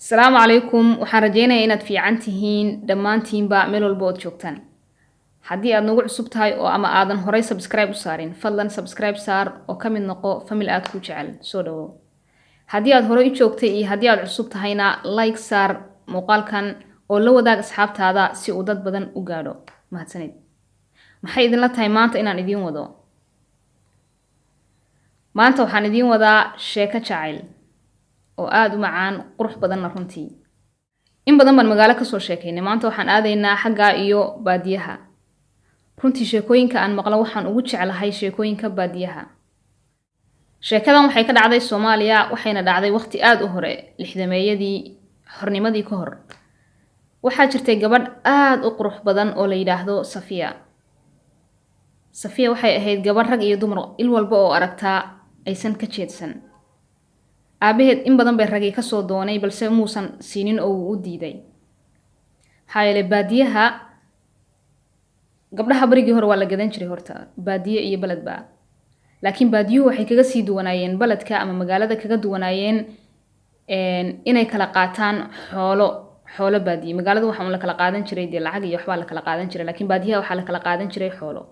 السلام عليكم waxaan rajeynayaa inaad fiican tihiin dhammaantiinba meel walba ood joogtaan haddii aad nagu cusub tahay oo ama aadan horay subscribe u saarin fadlan subscribe saar oo ka mid noqo family aad ku jecel soo dhawow haddii aad horay u joogtay iyo haddii aad cusub tahayna like saar muuqaalkan oo la wadaag asxaabtaada si uu dad badan u gaadho mahadsanid maxay idinla tahay maanta inaan idiin wado maanta waxaan idiin wadaa sheeko jacayl oo aad u macaan qurux badanna runtii in badan baan magaalo ka soo sheekaynay maanta waxaan aadaynaa xagga iyo baadiyaha runtii sheekooyinka aan maqlo waxaan ugu jeclahay sheekooyinka baadiyaha sheekadan waxay ka dhacday Soomaaliya waxayna dhacday waqti aad u hore lixdameeyadii xornimadii ka hor waxaa jirtay gabadh aad u qurux badan oo la yiraahdo Safiya waxay ahayd gabadh rag iyo dumar il walba oo aragtaa aysan ka jeedsan aabaheed in badan bay ragay ka soo doonay balse muusan siinin oo uu u diiday hay'ale baadiyaha gabdhaha barigii hore waa la gadan jiray horta baadiye iyo baladba laakiin baadiyuhu waxay kaga sii duwanaayeen baladka ama magaalada kaga duwanaayeen inay kala qaataan xoolo baadiye magaalada waxa la kala qaadan jiray lacag iyo waxba la kala qaadan jiray laakiin baadiyaha waxa la kala qaadan jiray xoolo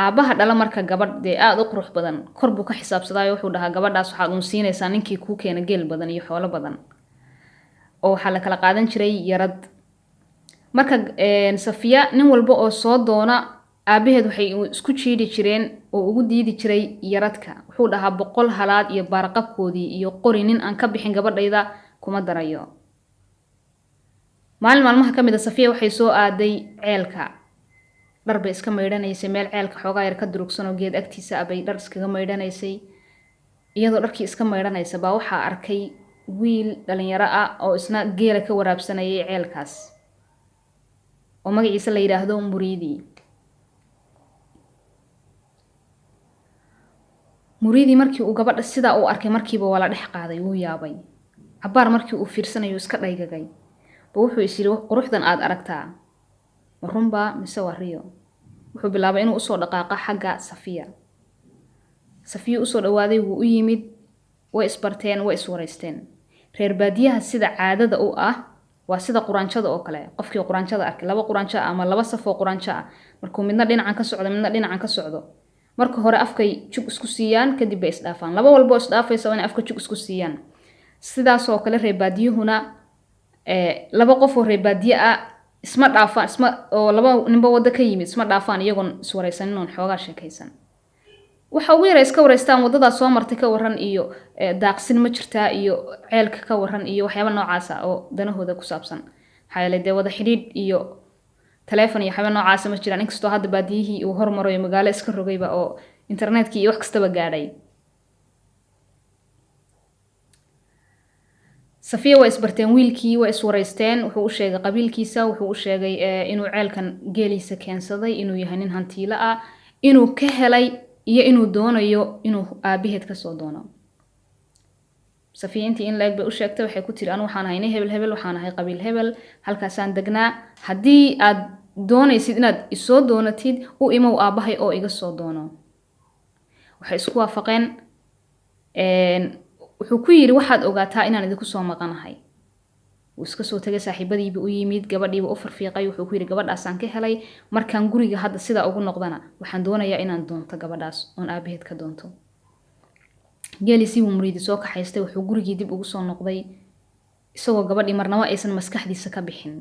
aabaha dhala marka gabadh aad u qurux badan kor buu ka xisaabsaday wuxuu dhahaa gabadhaas waxaad u siinaysaa ninkii ku keena geel badan iyo xoolo badan oo waxa la kala qaadan jiray yarad marka Safiya nin walba oo soo doona aabaheed waxay isku jiidi jireen oo ugu diidi jiray yaradka wuxuu dhahaa 100 halaad iyo baarqabkoodii iyo qori nin aan ka bixin gabadhayda kuma darayo maalmaha kamid ah Safiya waxay soo aaday ceelka darba iska meydhanaysay meel ceelka xoogaa yar ka durugsan oo geed agtiisa abay dhar iskaga meydhanaysay iyadoo dharkii iska meydhanaysa baa waxaa arkay wiil dhalinyaro ah oo isna geela ka waraabsanayay ceelkaas oo magaciisa la yiraahdo Muriidi markii uu gabadha sida uu arkay markiiba wala dhex qaaday wuu yaabay cabaar markii uu fiirsanayo iska dhaygagay buu wuxuu isiri quruxdan aad aragtaa marunba mise wariyo wuxuu bilaabay inuu soo dhaqaaqa xagga Safiya u soo dhawaaday wuu u yimid way isbarteen way iswareysteen reer baadiyaha sida caadada u ah waa sida quraanjada oo kale qofkii quraanjada arkay laba quraanjo ama laba saf oo quraanjo ah markuu midna dhinacan ka socdo midna dhinacan ka socdo marka hore afkay jug isku siiyaan kadib bay isdhaafaan laba walba isdhaafaysa in afka jug isku siiyaan sidaas oo kale reer baadiyuhuna laba qof oo reer baadiye ah isma dhaafaan oo laba ninba wada ka yimid isma dhaafaan iyagoon iswareysanin oo xoogaa sheekaysan waxa ugu yaray iska wareystaan wadada soo martay ka waran iyo daaqsin ma jirtaa iyo ceelka ka waran iyo waxyaabo noocaas ah oo danahooda ku saabsan xaaladda wada xiriid iyo telefoon iyo waxyaabo noocaas ma jiraan inkastoo hadda baadiyihii uu hormaray magaalo iska rogayba oo internetkii iyo wax kastaba gaadhay Safiya way isbarteen wiilkii way iswareysteen wuxuu u sheegay qabiilkiisa wuxuu u sheegay inuu ceelkan geeliisa keensaday inuu yahay nin hantiila ah inuu ka helay iyo inuu doonayo inuu aabaheed ka soo doono Safiya intii in laag bay u sheegtay waxay ku tiri waxaan ahay hebel waxaan ahay qabiil hebel halkaasaan degnaa haddii aad doonaysid inaad isoo doonatid u imow aabahay oo iga soo doono waxay isku waafaqeen wuxuu ku yiri waxaad ogaataa inaan idinku soo maqanahay uu iska soo tagay saaxiibadiiba u yimid gabadhiiba u farfiiqay wuxuu ku yiri gabadhaas aan ka helay markaan guriga hadda sida ugu noqdana waxaan doonayaa inaan doonto gabadhaas oon aabaheed ka doonto geelisi uu Muriidi soo kaxaystay wuxuu gurigii dib ugu soo noqday isagoo gabadhii marnaba aysan maskaxdiisa ka bixin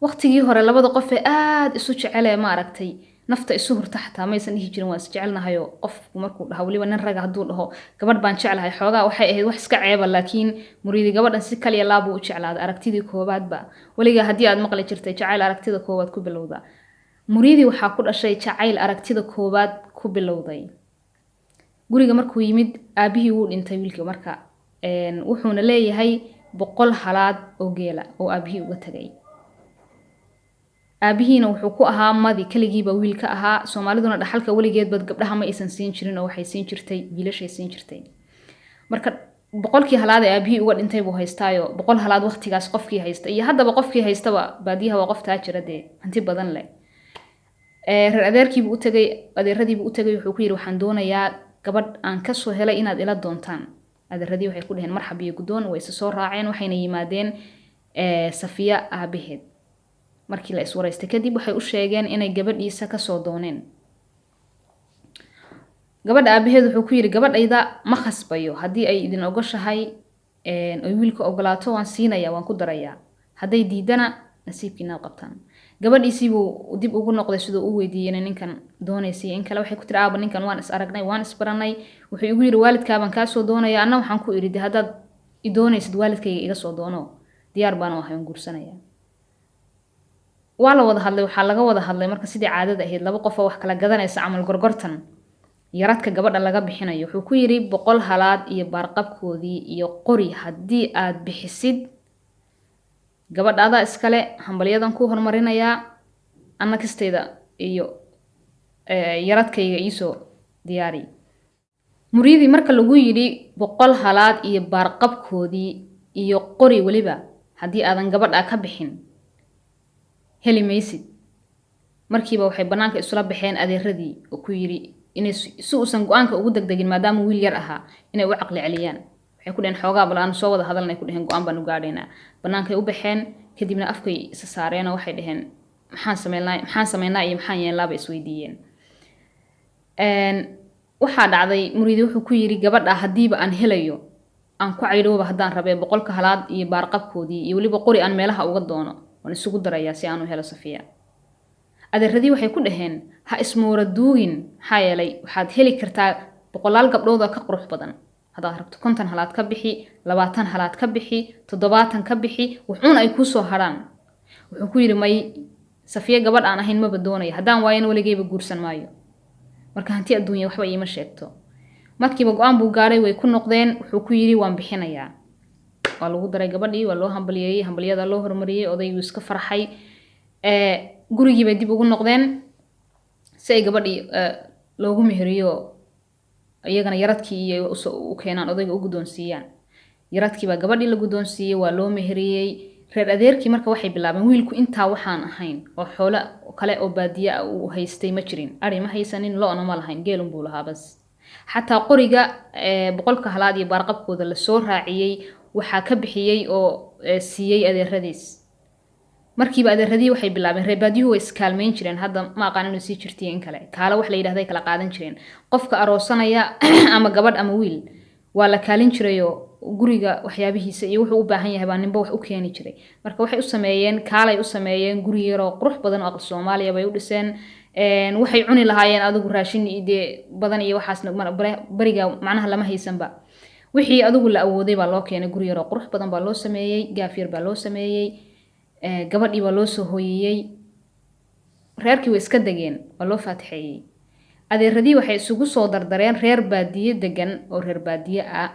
waqtigii hore labada qof ee aad isu jecel ma aragtay nafta isu hurta xataa ma aysan dhihi jirin waa is jecelnahay oo qofku markuu dhaho waliba nin rag haduu dhaho gabadh baan jecelahay xoogaa waxay ahayd wax iska ceeba laakiin Muriidi gabadhan si kaliya laab u jeclaaday aragtidii koobaadba waliga hadii aad maqli jirtay jacayl aragtida koobaad ku bilowda Muriidi waxa ku dhashay jacayl aragtida koobaad ku bilowday guriga markuu yimid aabihii wuu dhintay wiilkii marka wuxuuna leeyahay 100 halaad oo geela oo aabihii uga tagay aabihiina wuxuu ku ahaa madi kaligiiba wiilka ahaa Soomaaliduna dhaxalka waligeed bad gabdhaha ma aysan siin jirin oo waxay siin jirtay wiilashay siin jirtay marka 100kii halaad ee aabihii uga dhintay buu haystaayo 100 halaad waqtigaas qofkii haysta iyo haddaba qofkii haystaba baadiyaha waa qof taajirade hanti badan leh reer adeerkii buu u tagay adeeradii buu u tagay wuxuu ku yiri waxaan doonayaa gabadh aan ka soo helay inaad ila doontaan adeeradii waxay ku dhaheen marxab iyo gudoon way isa soo raaceen waxayna yimaadeen Safiya aabaheed markii la iswareystay kadib waxay u sheegeen inay gabadhiisa ka soo dooneen gabadha aabaheed wuxuu ku yiri gabadhayda ma khasbayo haddii ay idin ogashahay ay wiilka ogolaato waan siinaya waan ku darayaa hadday diidana nasiibkiina qabtaan gabadhiisii buu dib ugu noqday sidoo uu weydiiyay ninkan doonaysay in kale waxay ku tiri aaba ninkan waan is aragnay waan is baranay wuxuu igu yiri waalidkaaban ka soo doonaya anna waxaan ku iri haddaad i doonaysid waalidkayga iga soo doono diyaar baan u ahay guursanaya waa la wada hadlay waxaa laga wada hadlay marka sidii caadada ahayd laba qof oo wax kala gadanaysa camal gorgortan yaradka gabadha laga bixinayo wuxuu ku yiri 100 halaad iyo baarqabkoodii iyo qori haddii aad bixisid gabadhaada iskale hambalyadan ku hormarinaya anna kasteeda iyo yaradkayga iisoo diyaari muriidi marka lagu yiri 100 halaad iyo baarqabkoodii iyo qori waliba haddii aadan gabadha ka bixin heli maysid markiiba waxay banaanka isula baxeen adeeradii oo ku yiri inay si uusan go'aanka ugu degdegin maadaama wiil yar ahaa inay u caqli celiyaan waxay ku dheen xoogaa balaan soo wada hadalnay ku dheheen go'aan baan u gaadheynaa banaankay u baxeen kadibna afkay isa saareen oo waxay dheheen maxaan sameynaa iyo maxaan yeelnaa isweydiiyeen waxaa dhacday muriidi wuxuu ku yiri gabadha hadiiba aan helayo aan ku caydhooba haddaan rabee 100 halaad iyo baarqabkoodii iyo waliba qori aan meelaha uga doono waan isugu darayaa si aan u helo Safiya adeeradii waxay ku dhaheen ha ismoora duugin maxaa yeelay waxaad heli kartaa 100 gabdhood ka qurux badan haddaad rabto 50 halaad ka bixi 20 halaad ka bixi 70 ka bixi wuxuuna ay ku soo haraan wuxuu ku yiri may Safiya gabadh aan ahayn maba doonaya haddaan waayan waligeyba guursan maayo marka hanti adduunyo waxba iima sheegto markiiba go'aan buu gaaray way ku noqdeen wuxuu ku yiri waan bixinayaa waa lagu daray gabadhii waa loo hambaliyay hambaliyada loo hormariyay odaygu iska farxay gurigii bay dib ugu noqdeen si ay gabadhii loogu meheriyo iyagana yaradkii iyo u keenaan odayga u gudoonsiiyaan yaradkii baa gabadhii la gudoonsiiyay waa loo meheriyay reer adeerkii marka waxay bilaabeen wiilku intaa waxaan ahayn oo xoolo kale oo baadiya uu haystay ma jirin ari ma haysanin loona ma lahayn geelun buu lahaa bas xataa qoriga 100 halaad iyo baarqabkooda la soo raaciyay waxaa ka bixiyay oo siiyay adeeradiis markiiba adeeradii waxay bilaabeen reebaadiyuhu way iskaalmeyn jireen hadda ma aqaan inuu sii jirtay in kale kaala wax la yiraahday kala qaadan jireen qofka aroosanaya ama gabadh ama wiil waa la kaalin jiray oo guriga waxyaabihiisa iyo wuxuu u baahan yahay baa ninba wax u keeni jiray marka waxay u sameeyeen kaalay u sameeyeen guri yar oo qurux badan oo aqal Soomaaliya bay u dhiseen waxay cuni lahaayeen adigu raashin idee badan iyo waxaasna bariga macnaha lama haysanba wixii adigu la awooday baa loo keenay guri yar oo qurux badan baa loo sameeyay gaafir baa loo sameeyay gabadhii baa loo soo hooyiyay reerkii way iska dageen waa loo faatixeeyay adeeradii waxay isugu soo dardareen reer baadiye degan oo reer baadiye ah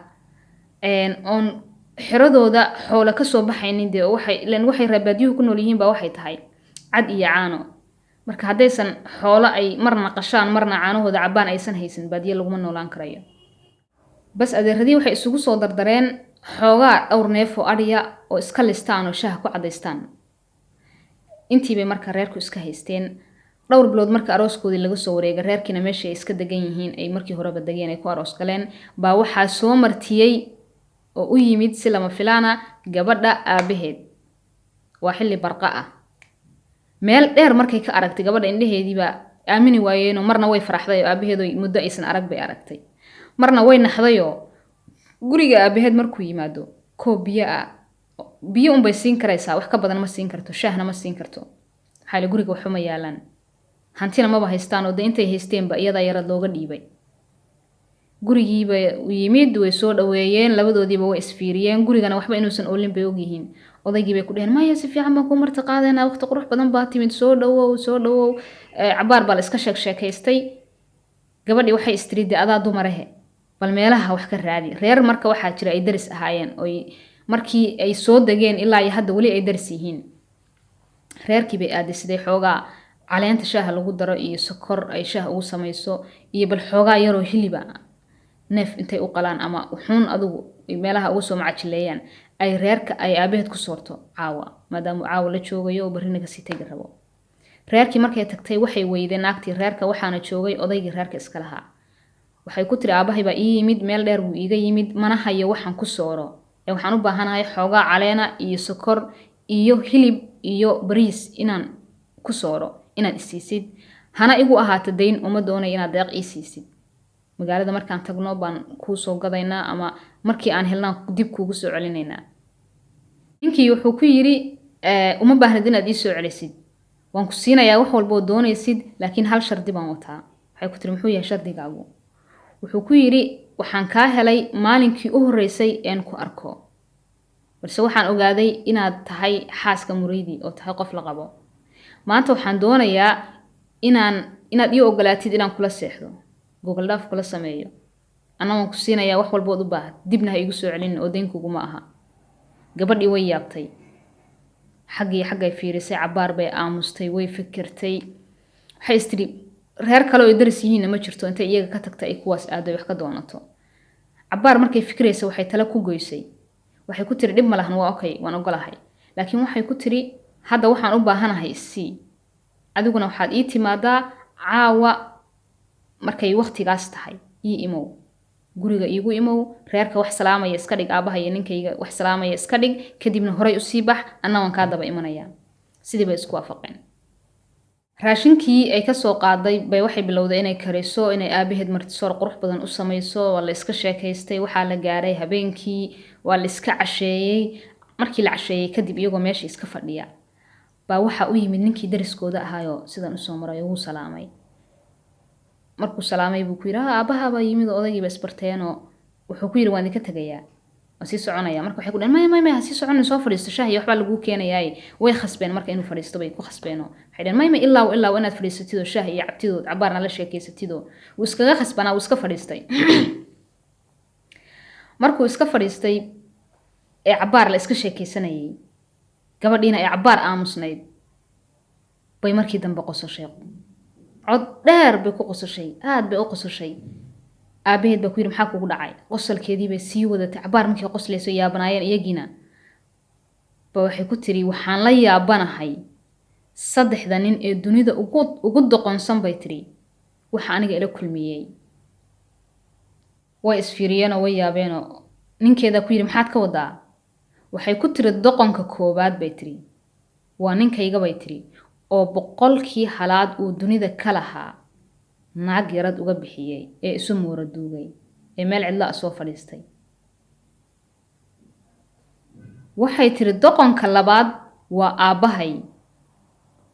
on xiradooda xoolo ka soo baxaynin de waxay reer baadiyuhu ku nool yihiin baa waxay tahay cad iyo caano marka haddaysan xoolo ay marna qashaan marna caanahooda cabaan aysan haysan baadiye laguma noolaan karayo bas adeeradii waxay isugu soo dardareen xoogaa dhowr neef oo adhiya oo iska listaan oo shaaha ku cadaystaan intii bay marka reerku iska haysteen dhowr bilood marka arooskoodii laga soo wareegay reerkina meesha ay iska degan yihiin ay markii horeba dageen ay ku aroos galeen baa waxaa soo martiyay oo u yimid si lama filaana gabadha aabaheed waa xilli barqa ah meel dheer markay ka aragtay gabadha indhaheedii baa aamini waayeen marna way faraxday oo aabaheed muddo aysan arag bay aragtay marna way naxday oo guriga aabaheed markuu yimaado koob biyo un bay siin karaysaa wax ka badan ma siin karto shaahna ma siin karto xaal guriga wax uma yaalaan hantina ma haystaan oo intay haysteenba iyada yarad looga dhiibay gurigiiba u yimid way soo dhaweeyeen labadoodiiba way isfiiriyeen gurigana waxba inuusan oolin bay og yihiin odaygii bay ku dhaheen maya si fiican baan ku marti qaadayna waqti qurux badan baa timid soo dhawow cabaar baa la iska sheekaystay gabadhii waxay istiriiday adaa dumarahe bal meelaha wax ka raadi reer marka waxaa jira ay daris ahaayeen oo markii ay soo dageen ilaa iyo hadda wali ay daris yihiin reerkii bay aadisay xoogaa caleenta shaaha lagu daro iyo sokor ay shaah ugu samayso iyo bal xoogaa yaroo hiliba neef intay u qalaan ama wuxuun adigu meelaha ugu soo macajileeyaan ay reerka ay aabaheed ku soorto caawa maadaama caawa la joogayo oo barina ka sii tagi rabo reerkii markay tagtay waxay weydeen naagtii reerka waxaana joogay odaygii reerka iska lahaa waxay ku tiri aabahay baa ii yimid meel dheer buu iiga yimid mana hayo waxaan ku sooro ee waxaan u baahanahay xoogaa caleena iyo sokor iyo hilib iyo bariis inaan ku sooro inaad isiisid hana igu ahaato dayn uma doonay inaad deeq ii siisid magaalada markaan tagno baan kuu soo gadaynaa ama markii aan helnaa dib kuugu soo celinaynaa ninkii wuxuu ku yiri uma baahnid inaad ii soo celisid waan ku siinayaa wax walba oo doonaysid laakiin hal shardi baan wataa waxay ku tiri muxuu yahay shardigaagu wuxuu ku yiri waxaan kaa helay maalinkii u horeysay een ku arko balse waxaan ogaaday inaad tahay xaaska muriidi oo tahay qof la qabo maanta waxaan doonayaa inaad ii ogolaatid inaan kula seexdo gogol dhaaf kula sameeyo anaan ku siinayaa wax walba oo u baahan dibna ha igu soo celin oo deynkugu ma aha gabadhii way yaabtay xaggay fiirisay cabaar bay aamustay way fikirtay waxay istiri reer kale oo daris yihiin ma jirto inta iyaga ka tagtay ay kuwaas aaday wax ka doonato cabaar markay fikiraysa waxay tala ku goysay waxay ku tiri dib ma lahan waa okay waan ogolahay laakiin waxay ku tiri hadda waxaan u baahanahay adiguna waxaad ii timaadaa caawa markay waqtigaas tahay ii imow guriga iigu imow reerka wax salaamaya iska dhig aabaha iyo ninkayga wax salaamaya iska dhig kadibna horay u sii bax anna waan kaa daba imanayaa sidii bay isku waafaqeen raashinkii ay ka soo qaaday bay waxay bilowday inay kariso inay aabaheed martisoor qurux badan u samayso waa la iska sheekaystay waxaa la gaaray habeenkii waa la iska casheeyey markii la casheeyey kadib iyagoo meesha iska fadhiya baa waxaa u yimid ninkii dariskooda ahaayoo sidan usoo maray oo wuu salaamay markuu salaamay buu ku yiri aabaha baa yimid oo odaygiiba isbarteenoo wuxuu ku yiri waan idinka tegayaa waan sii soconaya marka waxay ku dhaheen maya ha sii soconin soo fadhiisto shaah iyo waxbaa laguu keenayaay way khasbeen marka inuu fadhiisto bay ku khasbeenoo waxay dhaheen maya ilaa inaad fadhiisatidoo shaah iyo cabtidood cabaarna la sheekaysatidoo wuu iskaga khasbanaa wuu iska fadhiistay markuu iska fadhiistay ee cabaar la iska sheekaysanayay gabadhiina ay cabaar aamusnayd bay markii dambe qososhay cod dheer bay ku qososhay aad bay u qososhay aabaheed baa ku yiri maxaa kugu dhacay qosolkeedii bay sii wadatay cabaar markii qoslayso yaabanaayeen iyagiina ba waxay ku tiri waxaan la yaabanahay saddexda nin ee dunida ugu doqonsan bay tiri waxa aniga ila kulmiyey way isfiiriyeenoo way yaabeenoo ninkeeda ku yiri maxaad ka wadaa waxay ku tiri doqonka koobaad bay tiri waa ninkayga bay tiri oo 100 halaad uu dunida ka lahaa naag yarad uga bixiyay ee isu muura duugay ee meel cidla soo fadhiistay waxay tiri doqonka labaad waa aabahay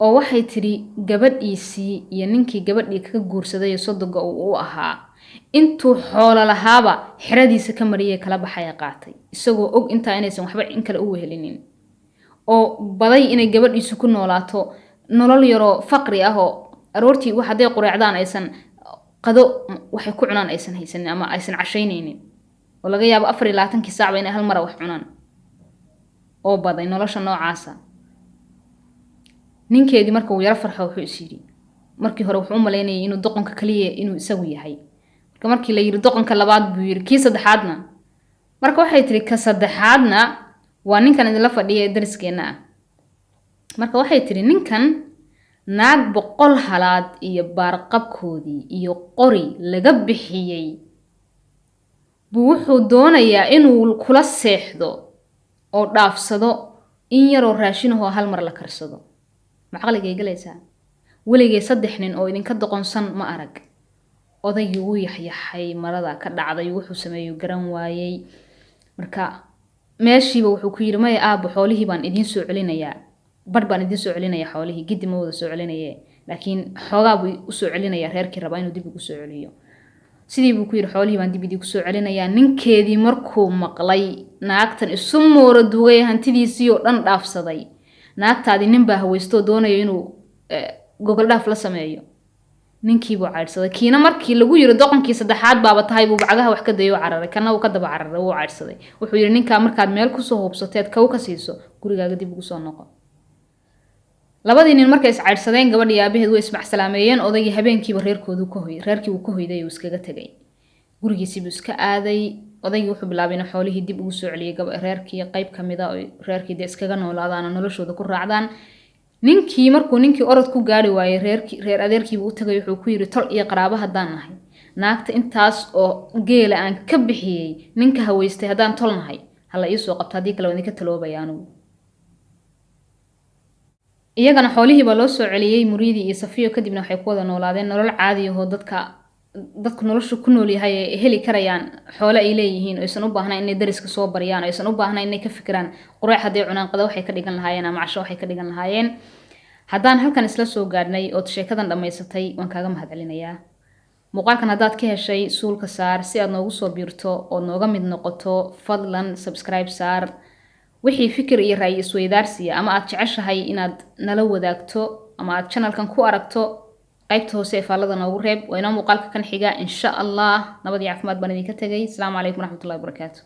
oo waxay tiri gabadhiisii iyo ninkii gabadhii ka guursaday sodoga uu ahaa intuu xoolo lahaaba xiradiisa ka mariyay kala baxay qaatay isagoo og inta inaysan waxba in kale u wehelinin oo baday inay gabadhiisu ku noolaato nolol yaro faqri ah oo aroortii wax haday quraacdaan aysan qado waxay ku cunaan aysan haysan ama aysan cashaynaynin oo laga yaabo 24 saac inay hal mar wax cunaan oo baday nolosha noocaasa ninkeedii markuu yara farxo wuxuu isiri markii hore wuxuu u maleynayay inuu doqonka kaliya inuu isagu yahay markii la yiri doqonka labaad buu yiri kii saddexaadna marka waxay tiri ka saddexaadna waa ninkan idin la fadhiyay dariskeena marka waxay tiri ninkan naag 100 halaad iyo baarqabkoodii iyo qori laga bixiyay buu wuxuu doonayaa inuu kula seexdo oo dhaafsado in yaroo raashin oo hal mar la karsado macqaligay galaysaa waligay 3 nin oo idinka doqonsan ma arag odaygii uu yaxyaxay marada ka dhacday wuxuu sameeyo garan waayay marka meeshiiba wuxuu ku yiri may aab xoolihii baan idin soo celinayaa bad baan idin soo celinayaa xoolihii gidi ma wada soo celinayay laakiin xoogaa buu u soo celinayaa reerkii raba inuu dib ugu soo celiyo sidii buu ku yiri xoolihii baan dib ugu soo celinayaa ninkeedii markuu maqlay naagtan isu mooro duugay hantidiisii oo dhan dhaafsaday naagtaadi nin baa haweysto doonayo inuu gogol dhaaf la sameeyo ninkii buu caydsaday kiina markii lagu yiri doqonkii saddexaad baaba tahay buu bacagaha wax ka dayo cararay kana uu ka daba cararay uu caydsaday wuxuu yiri ninka markaad meel ku soo hubsateed ka ka siiso gurigaaga dib ugu soo noqo labadii nin markay is caydsadeen gabadhii aabaheed way ismac salaameeyeen odaygii habeenkiiba reerkoodu ka hoyay reerkii uu ka hoyday uu iskaga tagay gurigiisii buu iska aaday odaygii wuxuu bilaabay inuu xoolihii dib ugu soo celiyay reerkii qayb kamida oo reerkii de iskaga noolaadaan noloshooda ku raacdaan ninkii markuu ninkii orod ku gaari waayay reer adeerkii uu tagay wuxuu ku yiri tol iyo qaraabo hadaan nahay naagta intaas oo geela aan ka bixiyey ninka haweystay haddaan tolnahay hala ii soo qabto haddii kale waan idinka taloobaya anugu iyagana xoolihii baa loo soo celiyey muriidii iyo safiyo kadibna waxay ku wada noolaadeen nolol caadi ahoo dadku nolosha ku nool yahay ay heli karayaan xoolo ay leeyihiin oo aysan u baahnayn inay dariska soo baryaan oo aysan u baahnayn inay ka fikiraan quraac hadday cunaan qada waxay ka dhigan lahaayeen ama casho waxay ka dhigan lahaayeen haddaan halkan isla soo gaadhnay ood sheekadan dhammaysatay waan kaaga mahadcelinayaa muuqaalkan haddaad ka heshay suulka saar si aad noogu soo biirto ood nooga mid noqoto fadlan subscribe saar wixii fikir iyo ra'yi isweydaarsiya ama aad jeceshahay inaad nala wadaagto ama aad channelkan ku aragto qaybta hoose ee faallada noogu reeb waa inoo muuqaalka kan xiga insha allah nabad iyo caafimaad baan idinka tegay asalaamu calaykum waraxmatullahi wabarakaatu